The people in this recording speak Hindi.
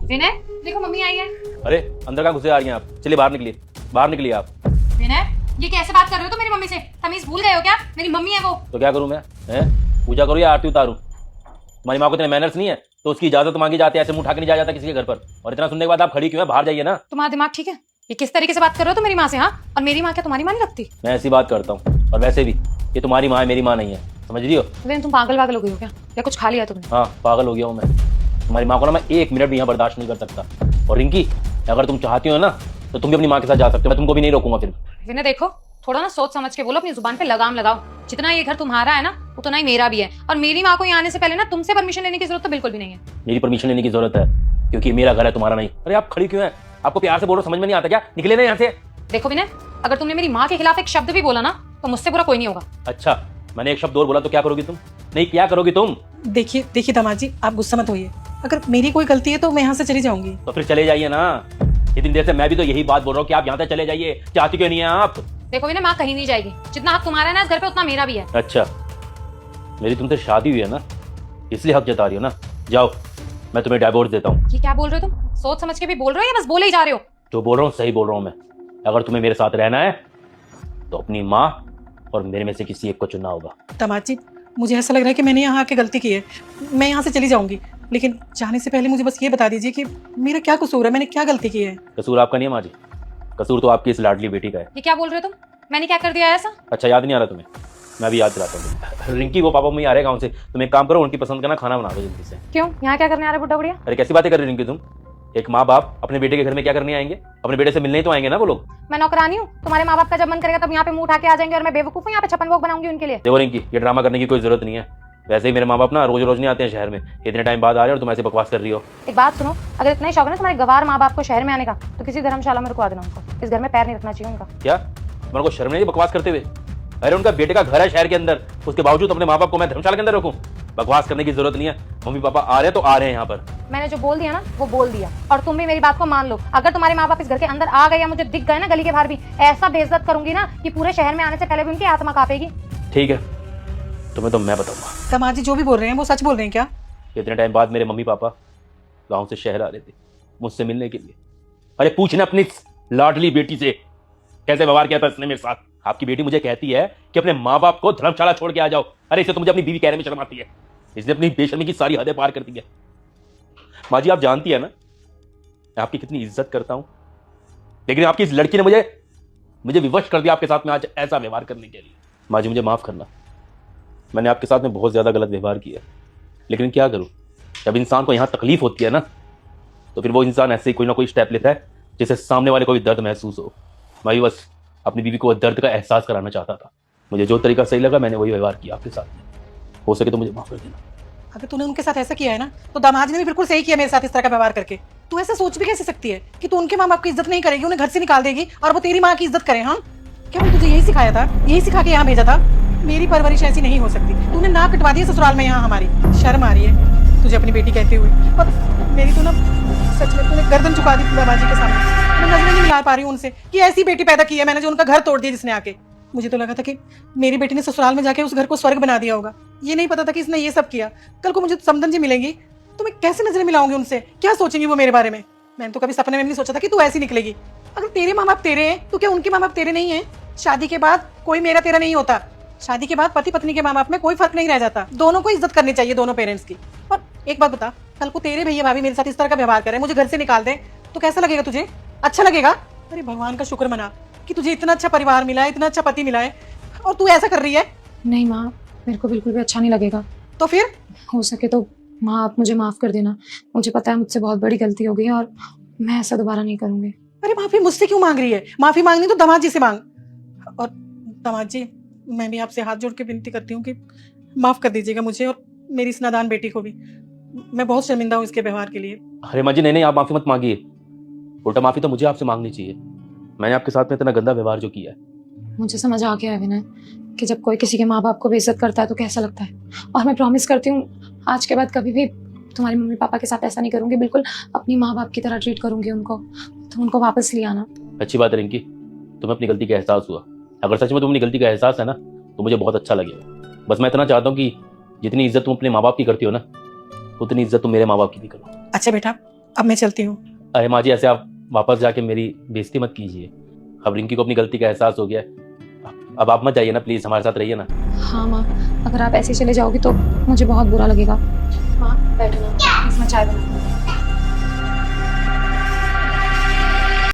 विनय देखो मम्मी आई है। अरे अंदर कहाँ घुसे आ रही हैं आप? चलिए बाहर निकलिए, बाहर निकलिए आप। विनय ये कैसे बात कर रहे हो तुम मेरी मम्मी से? तमीज भूल गए हो क्या? मेरी मम्मी है वो। तो क्या करूँ मैं? पूजा करूँ या आरती उतारूँ? तुम्हारी माँ को इतने मैनर्स नहीं है तो उसकी इजाजत मांगी जाती है, ऐसे मुंह उठा के नहीं जाया जाता किसी के घर पर। और इतना सुनने के बाद आप खड़ी क्यों है? बाहर जाइए ना। तुम्हारा दिमाग ठीक है? ये किस तरीके से बात कर रहे हो तुम मेरी माँ से? हाँ, और मेरी माँ क्या तुम्हारी माँ नहीं लगती? मैं ऐसी बात करता हूँ, और वैसे भी ये तुम्हारी माँ है, मेरी माँ नहीं है, समझ रही हो? विनय तुम पागल हो गई हो क्या? या कुछ खा लिया तुमने? हाँ पागल हो गया हूँ मैं। तुम्हारी माँ को ना मैं 1 मिनट भी यहाँ बर्दाश्त नहीं कर सकता। और रिंकी अगर तुम चाहती हो ना तो तुम भी अपनी माँ के साथ जा सकते हो, मैं तुमको भी नहीं रोकूंगा फिर। विनय देखो थोड़ा ना सोच समझ के बोलो, अपनी जुबान पे लगाम लगाओ। जितना ये घर तुम्हारा है ना उतना ही मेरा भी है। और मेरी माँ को यहाँ आने से पहले ना तुमसे परमिशन लेने की जरूरत तो बिल्कुल भी नहीं है। मेरी परमिशन लेने की जरूरत है क्योंकि मेरा घर है, तुम्हारा नहीं। अरे आप खड़ी क्यों है? आपको प्यार से बोलो, समझ में नहीं आता क्या? निकले ना यहाँ से। देखो विनय अगर तुमने मेरी माँ के खिलाफ एक शब्द भी बोला ना तो मुझसे बुरा कोई नहीं होगा। अच्छा मैंने एक शब्द और बोला तो क्या करोगी तुम? नहीं क्या करोगी तुम? देखिए दामाद जी, आप गुस्सा मत होइए। अगर मेरी कोई गलती है तो मैं यहाँ से चली जाऊंगी। तो फिर चले जाइए ना। इतनी देर से मैं भी तो यही बात बोल रहा हूँ कि आप यहाँ से चले जाइए। चाहती क्यों नहीं है आप? देखो विनय माँ कहीं नहीं जाएगी। जितना हक तुम्हारा है ना इस घर पे उतना मेरा भी है। अच्छा मेरी तुमसे शादी हुई है ना, इसलिए हक जता रही हो ना? जाओ मैं तुम्हें डाइवोर्स देता हूँ। ये क्या बोल रहे हो तुम? सोच समझ के भी बोल रहे हो या बस बोले ही जा रहे हो? जो बोल रहा हूँ सही बोल रहा हूँ मैं। अगर तुम्हें मेरे साथ रहना है तो अपनी माँ और मेरे में से किसी एक को चुनना होगा। दामाद जी मुझे ऐसा लग रहा है कि मैंने यहाँ आके गलती की है। मैं यहाँ से चली जाऊंगी, लेकिन जाने से पहले मुझे बस ये बता दीजिए कि मेरा क्या कसूर है, मैंने क्या गलती की है? कसूर आपका नहीं है माँ जी, कसूर तो आपकी इस लाडली बेटी का है। ये क्या बोल रहे हो तुम? मैंने क्या कर दिया ऐसा? अच्छा याद नहीं आ रहा तुम्हें? मैं भी याद दिलाता हूँ। रिंकी वो पापा मम्मी आ रहे गाँव से, तुम एक काम करो उनकी पसंद का ना खाना बना दो जल्दी से। क्यों यहाँ क्या करने आ रहे बुड्ढा बुढ़िया? अरे कैसी बातें कर रही रिंकी तुम? एक माँ बाप अपने बेटे के घर में क्या करने आएंगे? अपने बेटे से मिलने ही तो आएंगे ना वो लोग। मैं नौकरानी हूँ? तुम्हारे माँ बाप का जब मन करेगा तब यहाँ पे मुंह उठा के आ जाएंगे और मैं बेवकूफ हूँ यहाँ पे छप्पन भोग बनाऊंगी उनके लिए? देखो रिंकी ये ड्रामा करने की कोई जरूरत नहीं है। वैसे ही मेरे माँ बाप ना रोज रोज नहीं आते हैं शहर में, इतने टाइम बाद आ रहे हो और तुम ऐसे बकवास कर रही हो। एक बात सुनो, अगर इतना ही शौक है ना तुम्हारे गवार माँ बाप को शहर में आने का तो किसी धर्मशाला में रुकवा देना उनको। इस घर में पैर नहीं रखना चाहिए उनका। क्या मेरे को शर्म नहीं बकवास करते हुए? अरे उनका बेटे का घर है शहर के अंदर, उसके बावजूद अपने माँ बाप को मैं धर्मशाला के अंदर रखूं? बकवास करने की जरूरत नहीं है। मम्मी पापा आ रहे हैं तो आ रहे हैं यहाँ पर। मैंने जो बोल दिया ना वो बोल दिया, और तुम भी मेरी बात को मान लो। अगर तुम्हारे माँ बाप इस घर के अंदर आ गए या मुझे दिख गए ना गली के बाहर भी, ऐसा बेइज्जत करूंगी ना कि पूरे शहर में आने से पहले भी उनकी आत्मा कांपेगी। ठीक है तुम्हें तो मैं बताऊंगा। दामाद जी जो भी बोल रहे हैं वो सच बोल रहे हैं क्या? इतने टाइम बाद मेरे मम्मी पापा गाँव से शहर आ रहे थे मुझसे मिलने के लिए। अरे पूछना अपनी लाडली बेटी से कैसे व्यवहार किया था इसने मेरे साथ। आपकी बेटी मुझे कहती है कि अपने माँ बाप को धर्मशाला छोड़ के आ जाओ। अरे इसे तो मुझे अपनी बीवी कहने में शर्म आती है। इसने अपनी बेशर्मी की सारी हदें पार कर दी है। माँ जी आप जानती है ना मैं आपकी कितनी इज्जत करता हूं, लेकिन आपकी इस लड़की ने मुझे विवश कर दिया आपके साथ में आज ऐसा व्यवहार करने के लिए। माँ जी मुझे माफ करना, मैंने आपके साथ में बहुत ज्यादा गलत व्यवहार किया, लेकिन क्या करूं, जब इंसान को यहां तकलीफ होती है ना तो फिर वो इंसान ऐसे ही कोई ना कोई स्टेप लेता है जिससे सामने वाले को भी दर्द महसूस हो। मैं भी बस अपनी बीवी को दर्द का एहसास कराना चाहता था। मुझे जो तरीका सही लगा मैंने वही व्यवहार किया आपके साथ। हो सके तो मुझे माफ कर देना। अगर तूने उनके साथ ऐसा किया है ना तो दामाद जी ने भी बिल्कुल सही किया मेरे साथ इस तरह का व्यवहार करके। तू ऐसा सोच भी कैसे सकती है कि तू उनके माँ बाप की इज्जत नहीं करेगी, उन्हें घर से निकाल देगी और वो तेरी माँ की इज्जत करे? हाँ क्या मैंने तुझे यही सिखाया था, यही सिखा के यहाँ भेजा था? मेरी परवरिश ऐसी नहीं हो सकती। तूने नाक कटवा दी ससुराल में यहाँ हमारी। शर्म आ रही है तुझे अपनी बेटी कहते हुए। और मेरी तो ना सच में तूने गर्दन झुका दी दामाद जी के सामने। मैं नजरें नहीं मिला पा रही हूँ उनसे कि ऐसी बेटी पैदा की है मैंने जो उनका घर तोड़ दिया जिसने आके। मुझे तो लगा था कि मेरी बेटी ने ससुराल में जाके उस घर को स्वर्ग बना दिया होगा। ये नहीं पता था कि इसने ये सब किया। कल को मुझे समधन जी मिलेंगी तो मैं कैसे नजरें मिलाऊंगी उनसे? क्या सोचेंगी वो मेरे बारे में? मैंने तो कभी सपने में भी नहीं सोचा था कि तू ऐसी निकलेगी। अगर तेरे माँ बाप तेरे हैं तो क्या उनके माँ बाप तेरे नहीं है? शादी के बाद कोई मेरा तेरा नहीं होता। शादी के बाद पति पत्नी के माँ बाप में कोई फर्क नहीं रह जाता। दोनों को इज्जत करनी चाहिए, दोनों पेरेंट्स की। और एक बात बता, कल को तेरे भैया भाभी मेरे साथ इस तरह का व्यवहार करें, मुझे घर से निकाल दे तो कैसा लगेगा तुझे? अच्छा लगेगा? अरे भगवान का शुक्र मना कि तुझे इतना अच्छा परिवार मिला है, इतना अच्छा पति मिला है, और तू ऐसा कर रही है। नहीं माँ मेरे को बिल्कुल भी अच्छा नहीं लगेगा। तो फिर हो सके तो माँ आप मुझे माफ कर देना। मुझे पता है मुझसे बहुत बड़ी गलती हो गई है और मैं ऐसा दोबारा नहीं करूंगी। अरे माफी मुझसे क्यों मांग रही है? माफी मांगनी तो दामाद जी से मांग। और दामाद जी मैं भी आपसे हाथ जोड़ के विनती करती हूँ कि माफ कर दीजिएगा मुझे और मेरी इस नादान बेटी को भी। मैं बहुत शर्मिंदा हूँ इसके व्यवहार के लिए। अरे माँ जी नहीं आप माफी मत मांगिए, उल्टा माफी तो मुझे आपसे मांगनी चाहिए। मैंने आपके साथ में इतना गंदा व्यवहार जो किया है। मुझे समझ आ गया है विनय कि जब कोई किसी के माँ बाप को बेइज्जत करता है तो कैसा लगता है। और मैं प्रॉमिस करती हूँ आज के बाद कभी भी तुम्हारे मम्मी पापा के साथ ऐसा नहीं करूंगी। बिल्कुल अपनी माँ बाप की तरह ट्रीट करूंगी उनको। तुम उनको वापस ले आना। अच्छी बात है रिंकी, तुम्हें अपनी गलती का एहसास हुआ। अगर सच में तुम्हें अपनी गलती का एहसास है ना तो मुझे बहुत अच्छा लगेगा। बस मैं इतना चाहता हूँ कि जितनी इज्जत तुम अपने माँ बाप की करती हो ना उतनी इज्जत तुम मेरे माँ बाप की भी करो। अच्छा बेटा अब मैं चलती हूँ। अरे माँ जी, ऐसे आप वापस जाके मेरी बेइज्जती मत कीजिए। अब रिंकी को अपनी गलती का एहसास हो गया है। अब आप मत जाइए ना, प्लीज हमारे साथ रहिए ना। हाँ माँ, अगर आप ऐसे चले जाओगे तो मुझे बहुत बुरा लगेगा। माँ बैठो ना, प्लीज मैं चाय बना